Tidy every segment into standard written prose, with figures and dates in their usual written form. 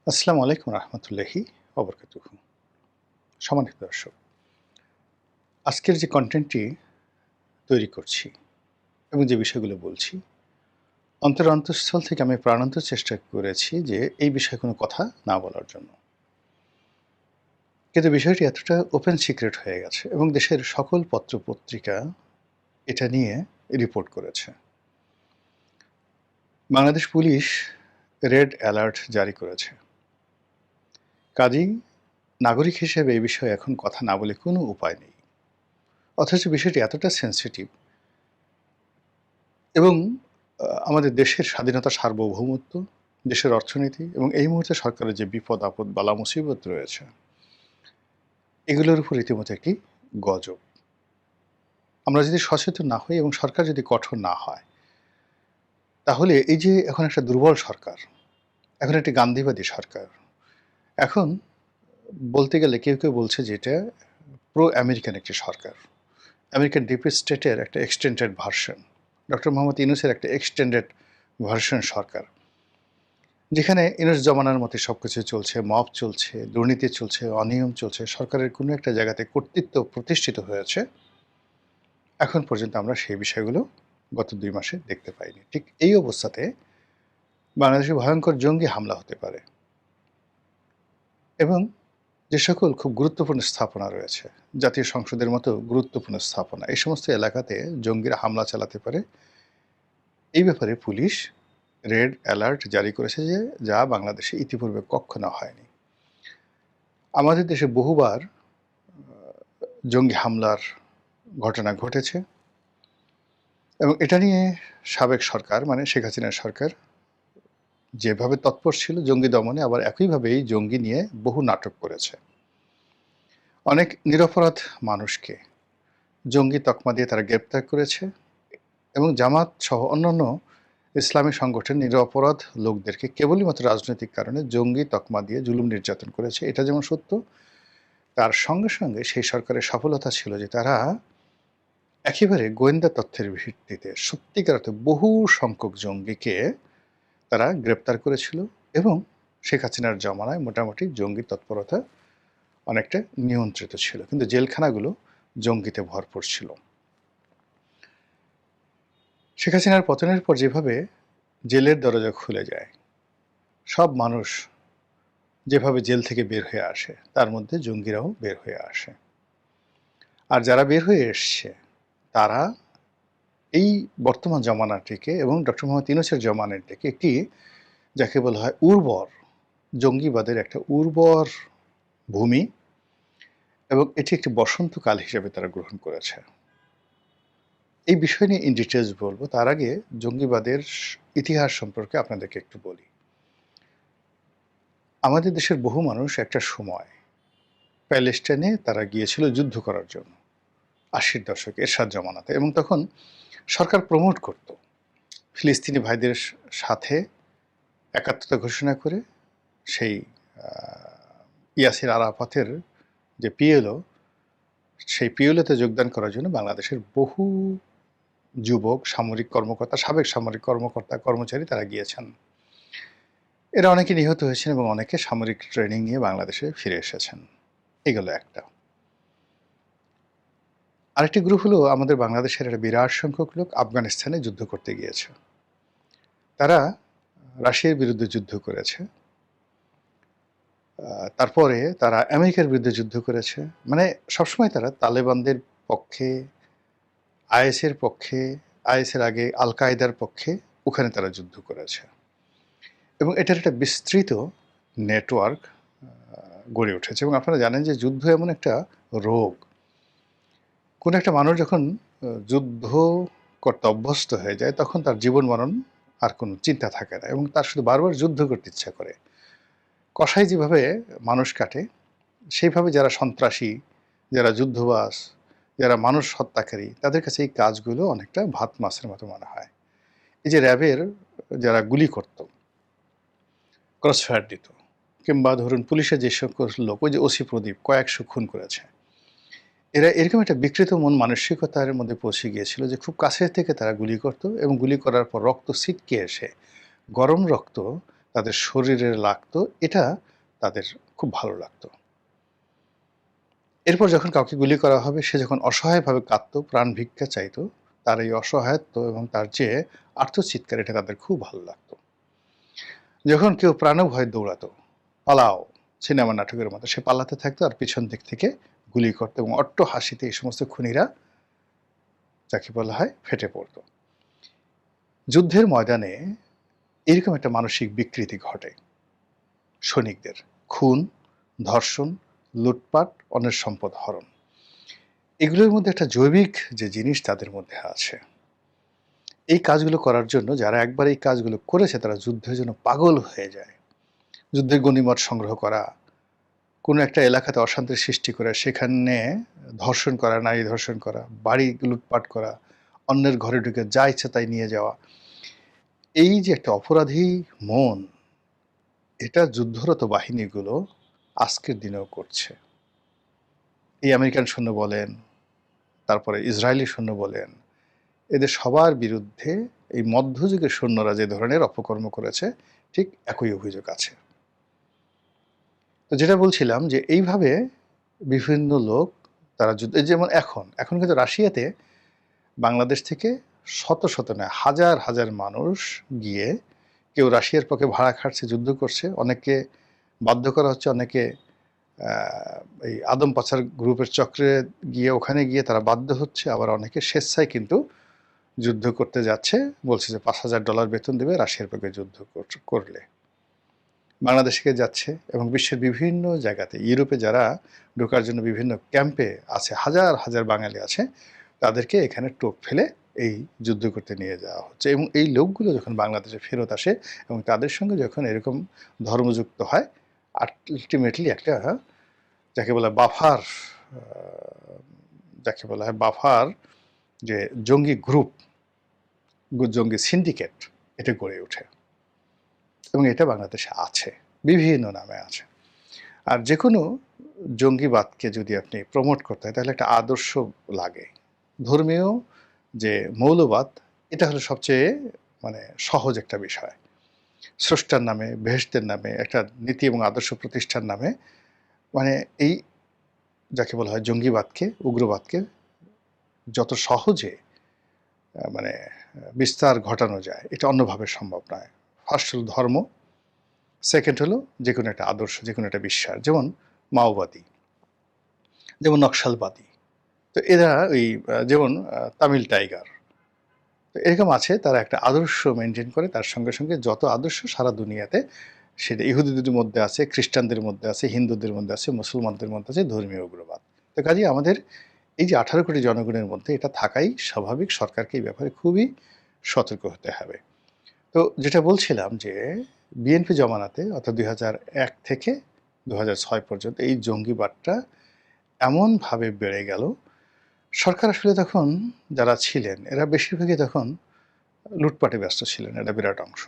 আসসালামু আলাইকুম রহমতুল্লাহি ওবরকাতুহু। সম্মানিত দর্শক, আজকের যে কন্টেন্টটি তৈরি করছি এবং যে বিষয়গুলো বলছি, অন্তঃস্থল থেকে আমি প্রাণান্ত চেষ্টা করেছি যে এই বিষয়ে কোনো কথা না বলার জন্য। কিন্তু বিষয়টি এতটা ওপেন সিক্রেট হয়ে গেছে এবং দেশের সকল পত্র-পত্রিকা এটা নিয়ে রিপোর্ট করেছে। বাংলাদেশ পুলিশ রেড অ্যালার্ট জারি করেছে। কাজেই নাগরিক হিসেবে এই বিষয়ে এখন কথা না বলে কোনো উপায় নেই। অথচ বিষয়টি এতটা সেনসিটিভ এবং আমাদের দেশের স্বাধীনতা, সার্বভৌমত্ব, দেশের অর্থনীতি এবং এই মুহূর্তে সরকারের যে বিপদ-আপদ, বালা-মুসিবত রয়েছে, এগুলোর উপর রীতিমতো একটি গজব। আমরা যদি সচেতন না হই এবং সরকার যদি কঠোর না হয়, তাহলে এই যে এখন একটা দুর্বল সরকার, এখন একটি গান্ধীবাদী সরকার, এখন বলতে গেলে কেউ বলছে যে এটা প্রো আমেরিকান একটি সরকার। আমেরিকান ডিপ স্টেটের একটা এক্সটেন্ডেড ভার্সন। ডক্টর মোহাম্মদ ইউনূসের একটা এক্সটেন্ডেড ভার্সন সরকার। যেখানে ইউনূস জমানার মতো সবকিছু চলছে, মব চলছে, দুর্নীতি চলছে, অনিয়ম চলছে, সরকারের কোনো একটা জায়গাতে কর্তৃত্ব প্রতিষ্ঠিত হয়েছে। এখন পর্যন্ত আমরা সেই বিষয়গুলো গত ২ মাসে দেখতে পাইনি। ঠিক এই অবস্থাতে বাংলাদেশে ভয়ঙ্কর জঙ্গি হামলা হতে পারে এবং যে সকল খুব গুরুত্বপূর্ণ স্থাপনা রয়েছে, জাতীয় সংসদের মতো গুরুত্বপূর্ণ স্থাপনা, এই সমস্ত এলাকাতে জঙ্গিরা হামলা চালাতে পারে। এই ব্যাপারে পুলিশ রেড অ্যালার্ট জারি করেছে যা বাংলাদেশে ইতিপূর্বে কক্ষনো হয়নি। আমাদের দেশে বহুবার জঙ্গি হামলার ঘটনা ঘটেছে এবং এটা নিয়ে সাবেক সরকার মানে শেখ হাসিনার সরকার যেভাবে তৎপর ছিল জঙ্গি দমনে, আবার একইভাবে এই জঙ্গি নিয়ে বহু নাটক করেছে। অনেক নিরপরাধ মানুষকে জঙ্গি তকমা দিয়ে তারা গ্রেপ্তার করেছে এবং জামাত সহ অন্যান্য ইসলামী সংগঠন নিরপরাধ লোকদেরকে কেবলই মাত্র রাজনৈতিক কারণে জঙ্গি তকমা দিয়ে জুলুম নির্যাতন করেছে। এটা যেমন সত্য, তার সঙ্গে সঙ্গে সেই সরকারের সফলতা ছিল যে তারা একেবারে গোয়েন্দা তথ্যের ভিত্তিতে সত্যিকার অর্থে বহু সংখ্যক জঙ্গিকে তারা গ্রেপ্তার করেছিল এবং শেখ হাসিনার জমানায় মোটামুটি জঙ্গি তৎপরতা অনেকটা নিয়ন্ত্রিত ছিল, কিন্তু জেলখানাগুলো জঙ্গিতে ভরপুর ছিল। শেখ হাসিনার পতনের পর যেভাবে জেলের দরজা খুলে যায়, সব মানুষ যেভাবে জেল থেকে বের হয়ে আসে, তার মধ্যে জঙ্গিরাও বের হয়ে আসে। আর যারা বের হয়ে এসছে তারা এই বর্তমান জমানাটিকে এবং ডক্টর মোহাম্মদ ইউনূসের জমানাটিকে একটি যাকে বলা হয় উর্বর, জঙ্গিবাদের একটা উর্বর ভূমি এবং এটি একটি বসন্তকাল হিসেবে তারা গ্রহণ করেছে। এই বিষয় নিয়ে ইন ডিটেইলস বলব। তার আগে জঙ্গিবাদের ইতিহাস সম্পর্কে আপনাদেরকে একটু বলি। আমাদের দেশের বহু মানুষ একটা সময় প্যালেস্টাইনে তারা গিয়েছিল যুদ্ধ করার জন্য ৮০-র দশকে এরশাদ জমানাতে, এবং তখন সরকার প্রমোট করত ফিলিস্তিনি ভাইদের সাথে একাত্মতা ঘোষণা করে সেই ইয়াসির আরাফাতের যে পিএলও, সেই পিএলওতে যোগদান করার জন্য বাংলাদেশের বহু যুবক সামরিক কর্মকর্তা, সাবেক সামরিক কর্মকর্তা, কর্মচারী তারা গিয়েছেন। এরা অনেকে নিহত হয়েছেন এবং অনেকে সামরিক ট্রেনিং নিয়ে বাংলাদেশে ফিরে এসেছেন। এগুলো একটা। আরেকটি গ্রুপ হলো আমাদের বাংলাদেশের একটা বিরাট সংখ্যক লোক আফগানিস্তানে যুদ্ধ করতে গিয়েছে। তারা রাশিয়ার বিরুদ্ধে যুদ্ধ করেছে। তারপরে তারা আমেরিকার বিরুদ্ধে যুদ্ধ করেছে। মানে সবসময় তারা তালেবানদের পক্ষে, আইএসের পক্ষে, আইএসের আগে আল কায়দার পক্ষে ওখানে তারা যুদ্ধ করেছে এবং এটার একটা বিস্তৃত নেটওয়ার্ক গড়ে উঠেছে। এবং আপনারা জানেন যে যুদ্ধ এমন একটা রোগ, কোনো একটা মানুষ যখন যুদ্ধ করতে অভ্যস্ত হয়ে যায় তখন তার জীবন মরণ আর কোনো চিন্তা থাকে না এবং তার শুধু বারবার যুদ্ধ করতে ইচ্ছা করে। কসাই যেভাবে মানুষ কাটে, সেইভাবে যারা সন্ত্রাসী, যারা যুদ্ধবাজ, যারা মানুষ হত্যাকারী, তাদের কাছে এই কাজগুলো অনেকটা ভাত মাছের মতো মনে হয়। এই যে র্যাবের যারা গুলি করত, ক্রসফায়ার দিত, কিংবা ধরুন পুলিশের যে সকল লোক, ওই যে ওসি প্রদীপ কয়েকশো খুন করেছে, এরা এরকম একটা বিকৃত মন মানসিকতার মধ্যে পৌঁছে গিয়েছিল যে খুব কাছের থেকে তারা গুলি করত এবং গুলি করার পর রক্ত ছিটকে এসে গরম রক্ত তাদের শরীরে লাগতো, এটা তাদের খুব ভালো লাগতো। এরপর যখন কাউকে গুলি করা হবে, সে যখন অসহায়ভাবে কাঁদতো, প্রাণ ভিক্ষা চাইতো, তার এই অসহায়ত্ব এবং তার যে আর্তচিৎকার, এটা তাদের খুব ভালো লাগতো। যখন কেউ প্রাণভয়ে দৌড়াতো, পালাও, সিনেমা নাটকের মতো সে পালাতে থাকতো আর পিছন দিক থেকে গুলি করতো এবং অট্ট হাসিতে এই সমস্ত খুনিরা, যাকে বলা হয়, ফেটে পড়তো। যুদ্ধের ময়দানে এরকম একটা মানসিক বিকৃতি ঘটে সৈনিকদের। খুন, ধর্ষণ, লুটপাট, অন্যের সম্পদ হরণ, এগুলোর মধ্যে একটা জৈবিক যে জিনিস তাদের মধ্যে আছে, এই কাজগুলো করার জন্য যারা একবার এই কাজগুলো করেছে তারা যুদ্ধের জন্য পাগল হয়ে যায়। যুদ্ধের গনিমত সংগ্রহ করা, কোনো একটা এলাকাতে অশান্তির সৃষ্টি করে সেখানে ধর্ষণ করা, নারী ধর্ষণ করা, বাড়ি লুটপাট করা, অন্যের ঘরে ঢুকে যা ইচ্ছা তাই নিয়ে যাওয়া, এই যে একটা অপরাধী মন, এটা যুদ্ধরত বাহিনীগুলো আজকের দিনেও করছে। এই আমেরিকান সৈন্য বলেন, তারপরে ইসরায়েলি সৈন্য বলেন, এদের সবার বিরুদ্ধে এই মধ্যযুগের সৈন্যরা যে ধরনের অপকর্ম করেছে, ঠিক একই অভিযোগ আছে। তো যেটা বলছিলাম যে এইভাবে বিভিন্ন লোক তারা যুদ্ধ, যেমন এখন কিন্তু রাশিয়াতে বাংলাদেশ থেকে শত শত নয় হাজার হাজার মানুষ গিয়ে কেউ রাশিয়ার পক্ষে ভাড়া খাটছে, যুদ্ধ করছে, অনেকে বাধ্য করা হচ্ছে, অনেকে এই আদম পাচার গ্রুপের চক্রে গিয়ে ওখানে গিয়ে তারা বাধ্য হচ্ছে, আবার অনেকে স্বেচ্ছায় কিন্তু যুদ্ধ করতে যাচ্ছে, বলছে যে $5,000 বেতন দেবে রাশিয়ার পক্ষে যুদ্ধ করলে। বাংলাদেশকে যাচ্ছে এবং বিশ্বের বিভিন্ন জায়গাতে, ইউরোপে যারা ঢোকার জন্য বিভিন্ন ক্যাম্পে আছে, হাজার হাজার বাঙালি আছে, তাদেরকে এখানে টোপ ফেলে এই যুদ্ধ করতে নিয়ে যাওয়া হচ্ছে। এবং এই লোকগুলো যখন বাংলাদেশে ফেরত আসে এবং তাদের সঙ্গে যখন এরকম ধর্মযুক্ত হয়, আলটিমেটলি একটা, যাকে বলা বাফার, যাকে বলা হয় বাফার, যে জঙ্গি গ্রুপ, জঙ্গি সিন্ডিকেট, এটা গড়ে ওঠে এবং এটা বাংলাদেশে আছে, বিভিন্ন নামে আছে। আর যে কোনো জঙ্গিবাদকে যদি আপনি প্রমোট করতে হয় তাহলে একটা আদর্শ লাগে। ধর্মীয় যে মৌলবাদ, এটা হলো সবচেয়ে মানে সহজ একটা বিষয়। স্রষ্টার নামে, বেহেশতের নামে, একটা নীতি এবং আদর্শ প্রতিষ্ঠার নামে, মানে এই যাকে বলা হয় জঙ্গিবাদকে, উগ্রবাদকে যত সহজে মানে বিস্তার ঘটানো যায়, এটা অন্যভাবে সম্ভব নয়। ফার্স্ট হলো ধর্ম, সেকেন্ড হলো যে কোনো একটা আদর্শ, যে কোনো একটা বিশ্বাস, যেমন মাওবাদী, যেমন নকশালবাদী। তো এরা ওই যেমন তামিল টাইগার, তো এরকম আছে, তারা একটা আদর্শ মেনটেন করে, তার সঙ্গে সঙ্গে যত আদর্শ সারা দুনিয়াতে, সেটা ইহুদিদের মধ্যে আছে, খ্রিস্টানদের মধ্যে আছে, হিন্দুদের মধ্যে আছে, মুসলমানদের মধ্যে আছে ধর্মীয় উগ্রবাদ। তো কাজেই আমাদের এই যে 18 কোটি জনগণের মধ্যে এটা থাকাই স্বাভাবিক, সরকারকে এই ব্যাপারে খুবই সতর্ক হতে হবে। তো যেটা বলছিলাম যে বিএনপি জমানাতে, অর্থাৎ 2001 থেকে 2006 পর্যন্ত এই জঙ্গিবাদটা এমনভাবে বেড়ে গেল, সরকার আসলে তখন যারা ছিলেন এরা বেশিরভাগই তখন লুটপাটে ব্যস্ত ছিলেন, এটা বিরাট অংশ।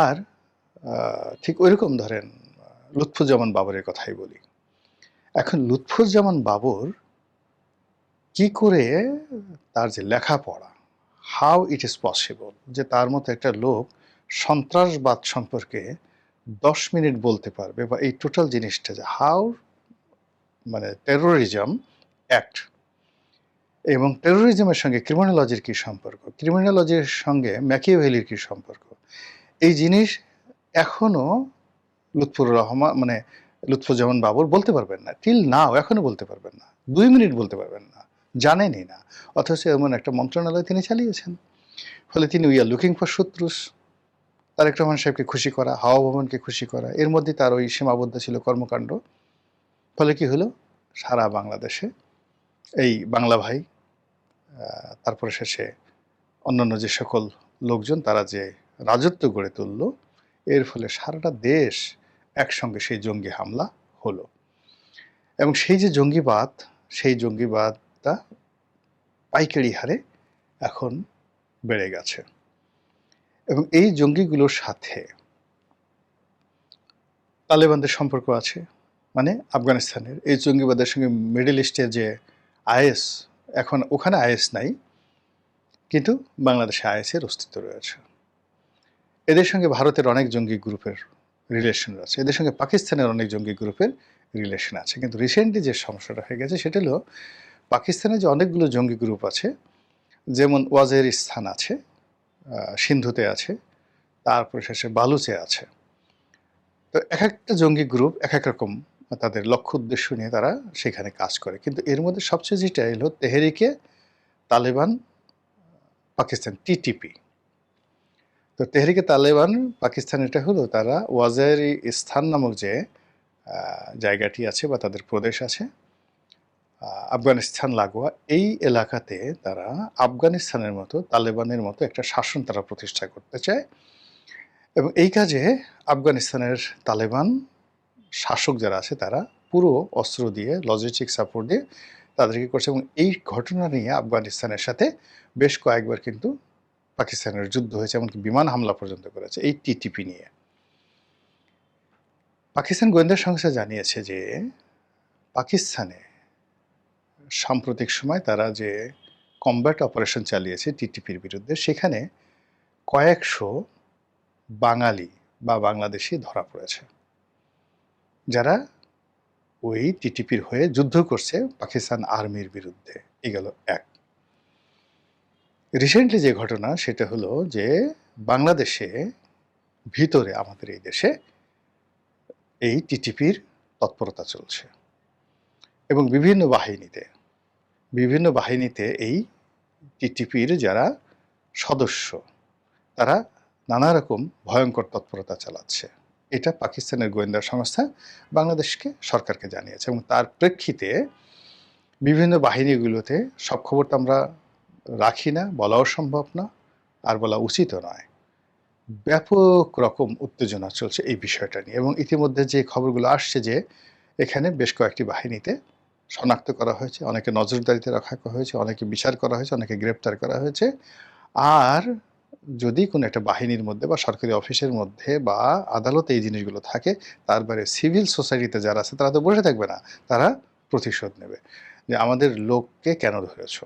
আর ঠিক ওইরকম ধরেন লুৎফুজ্জামান বাবরের কথাই বলি। এখন লুৎফুজ্জামান বাবর কি করে তার যে লেখাপড়া, হাউ ইট ইজ পসিবল যে তার মতো একটা লোক সন্ত্রাসবাদ সম্পর্কে 10 মিনিট বলতে পারবে, বা এই টোটাল জিনিসটা যে হাউ, মানে টেরোরিজম অ্যাক্ট এবং টেরোরিজমের সঙ্গে ক্রিমিনোলজির কী সম্পর্ক, ক্রিমিনোলজির সঙ্গে ম্যাকিয়াভেলির কী সম্পর্ক, এই জিনিস এখনও লুৎফুর রহমান, মানে লুৎফুজ্জামান বাবর বলতে পারবেন না, টিল নাও এখনও বলতে পারবেন না, 2 মিনিট বলতে পারবেন না, জানেনই না। অথচ এমন একটা মন্ত্রণালয় তিনি চালিয়েছেন। ফলে তিনি উই আর লুকিং ফর শত্রুস, তারেক রহমান সাহেবকে খুশি করা, হাওয়া ভবনকে খুশি করা, এর মধ্যে তার ওই সীমাবদ্ধ ছিল কর্মকাণ্ড। ফলে কি হলো, সারা বাংলাদেশে এই বাংলা ভাই, তারপরে শেষে অন্যান্য যে সকল লোকজন, তারা যে রাজত্ব গড়ে তুলল, এর ফলে সারাটা দেশ একসঙ্গে সেই জঙ্গি হামলা হলো। এবং সেই যে জঙ্গিবাদ, সেই জঙ্গিবাদটা পাইকারি হারে এখন বেড়ে গেছে। এবং এই জঙ্গিগুলোর সাথে তালেবানদের সম্পর্ক আছে, মানে আফগানিস্তানের এই জঙ্গিবাদের সঙ্গে মিডল ইস্টের যে আইএস, এখন ওখানে আইএস নাই, কিন্তু বাংলাদেশে আইএসের অস্তিত্ব রয়েছে। এদের সঙ্গে ভারতের অনেক জঙ্গি গ্রুপের রিলেশন আছে। এদের সঙ্গে পাকিস্তানের অনেক জঙ্গি গ্রুপের রিলেশন আছে। কিন্তু রিসেন্টলি যে সমস্যাটা হয়ে গেছে সেটা হলো পাকিস্তানে যে অনেকগুলো জঙ্গি গ্রুপ আছে, যেমন ওয়াজিরিস্তান আছে, সিন্ধুতে আছে, তারপরে শেষে বালুচে আছে। তো একেকটা জঙ্গি গ্রুপ একেক রকম তাদের লক্ষ্য উদ্দেশ্য নিয়ে তারা সেখানে কাজ করে। কিন্তু এর মধ্যে সবচেয়ে যেটা হলো তেহরিকে তালেবান পাকিস্তান টিটিপি। তো তেহরিকে তালেবান পাকিস্তান এটা হলো তারা ওয়াজিরিস্তান নামক যে জায়গাটি আছে বা তাদের প্রদেশ আছে আফগানিস্তান লাগোয়া, এই এলাকাতে তারা আফগানিস্তানের মতো তালেবানের মতো একটা শাসন তারা প্রতিষ্ঠা করতে চায় এবং এই কাজে আফগানিস্তানের তালেবান শাসক যারা আছে তারা পুরো অস্ত্র দিয়ে লজিস্টিক সাপোর্ট দিয়ে তাদেরকে করছে এবং এই ঘটনা নিয়ে আফগানিস্তানের সাথে বেশ কয়েকবার কিন্তু পাকিস্তানের যুদ্ধ হয়েছে, এমনকি বিমান হামলা পর্যন্ত করেছে এই টিটিপি নিয়ে। পাকিস্তান গোয়েন্দা সংস্থা জানিয়েছে যে পাকিস্তানে সাম্প্রতিক সময় তারা যে কমব্যাট অপারেশন চালিয়েছে টিটিপির বিরুদ্ধে, সেখানে কয়েকশো বাঙালি বা বাংলাদেশি ধরা পড়েছে যারা ওই টিটিপির হয়ে যুদ্ধ করছে পাকিস্তান আর্মির বিরুদ্ধে। এই গেল এক। রিসেন্টলি যে ঘটনা সেটা হলো যে বাংলাদেশে ভিতরে আমাদের এই দেশে এই টিটিপির তৎপরতা চলছে এবং বিভিন্ন বাহিনীতে এই টিটিপির যারা সদস্য তারা নানা রকম ভয়ঙ্কর তৎপরতা চালাচ্ছে। এটা পাকিস্তানের গোয়েন্দা সংস্থা বাংলাদেশকে সরকারকে জানিয়েছে এবং তার প্রেক্ষিতে বিভিন্ন বাহিনীগুলোতে সব খবর তো আমরা রাখি না, বলাও সম্ভব না, আর বলা উচিতও নয়। ব্যাপক রকম উত্তেজনা চলছে এই বিষয়টা নিয়ে এবং ইতিমধ্যে যে খবরগুলো আসছে যে এখানে বেশ কয়েকটি বাহিনীতে শনাক্ত করা হয়েছে, অনেকে নজরদারিতে রাখা হয়েছে, অনেকে বিচার করা হয়েছে, অনেকে গ্রেপ্তার করা হয়েছে। আর যদি কোনো একটা বাহিনীর মধ্যে বা সরকারি অফিসের মধ্যে বা আদালতে এই জিনিসগুলো থাকে, তার বাইরে সিভিল সোসাইটিতে যারা আছে তারা তো বসে থাকবে না, তারা প্রতিশোধ নেবে যে আমাদের লোককে কেন ধরেছ।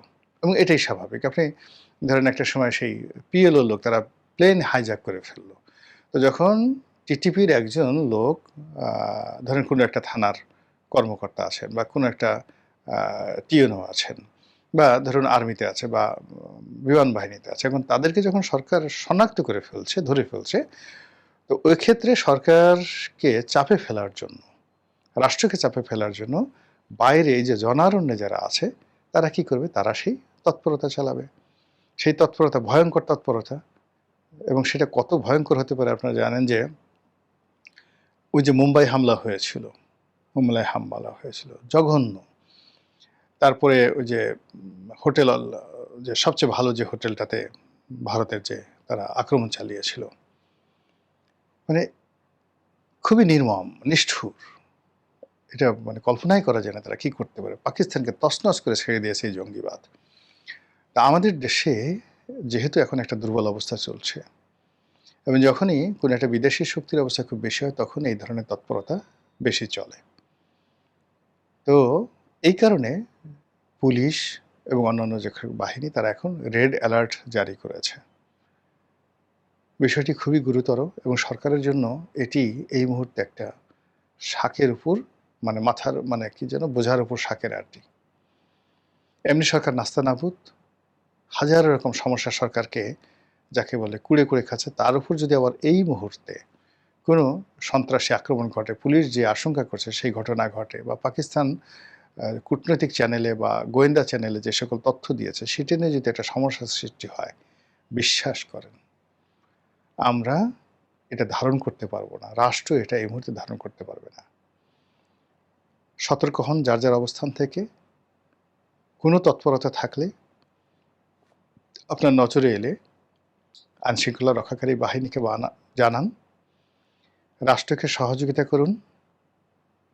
এবং এটাই স্বাভাবিক। আপনি ধরেন একটা সময় সেই পিএলও লোক তারা প্লেন হাইজ্যাক করে ফেললো। তো যখন টিটিপির একজন লোক ধরেন কোনো একটা থানার কর্মকর্তা আছেন বা কোনো একটা টিএনও আছেন বা ধরুন আর্মিতে আছে বা বিমান বাহিনীতে আছে, এখন তাদেরকে যখন সরকার শনাক্ত করে ফেলছে, ধরে ফেলছে, তো ওই ক্ষেত্রে সরকারকে চাপে ফেলার জন্য, রাষ্ট্রকে চাপে ফেলার জন্য বাইরে এই যে জনারণ্যে যারা আছে তারা কি করবে, তারা সেই তৎপরতা চালাবে। সেই তৎপরতা ভয়ঙ্কর তৎপরতা, এবং সেটা কত ভয়ঙ্কর হতে পারে আপনারা জানেন যে ওই যে মুম্বাই হামলা হয়েছিল, জঘন্য। তারপরে ওই যে হোটেল, যে সবচেয়ে ভালো যে হোটেলটাতে ভারতের যে তারা আক্রমণ চালিয়েছিল, মানে খুবই নির্মম, নিষ্ঠুর। এটা মানে কল্পনাই করা যায় না তারা কি করতে পারে। পাকিস্তানকে তছনছ করে ছেড়ে দিয়েছে এই জঙ্গিবাদ। তা আমাদের দেশে যেহেতু এখন একটা দুর্বল অবস্থা চলছে এবং যখনই কোনো একটা বিদেশি শক্তির অবস্থা খুব বেশি হয় তখন এই ধরনের তৎপরতা বেশি চলে। তো এই কারণে পুলিশ এবং অন্যান্য যে বাহিনী তারা এখন রেড অ্যালার্ট জারি করেছে। বিষয়টি খুবই গুরুতর এবং সরকারের জন্য এটি এই মুহূর্তে একটা শাকের উপর মানে মাথার মানে কি যেন বোঝার উপর শাকের আরটি। এমনি সরকার নাস্তানাবুদ, হাজার রকম সমস্যা সরকারকে যাকে বলে কুড়ে কুড়ে খাচ্ছে, তার উপর যদি আবার এই মুহূর্তে কোনো সন্ত্রাসী আক্রমণ ঘটে, পুলিশ যে আশঙ্কা করছে সেই ঘটনা ঘটে, বা পাকিস্তান কূটনৈতিক চ্যানেলে বা গোয়েন্দা চ্যানেলে যে সকল তথ্য দিয়েছে সেটা নিয়ে যদি একটা সমস্যার সৃষ্টি হয়, বিশ্বাস করেন আমরা এটা ধারণ করতে পারবো না, রাষ্ট্র এটা এই মুহূর্তে ধারণ করতে পারবে না। সতর্ক হন যার যার অবস্থান থেকে। কোনো তৎপরতা থাকলে আপনার নজরে এলে আইনশৃঙ্খলা রক্ষাকারী বাহিনীকে জানান, রাষ্ট্রকে সহযোগিতা করুন।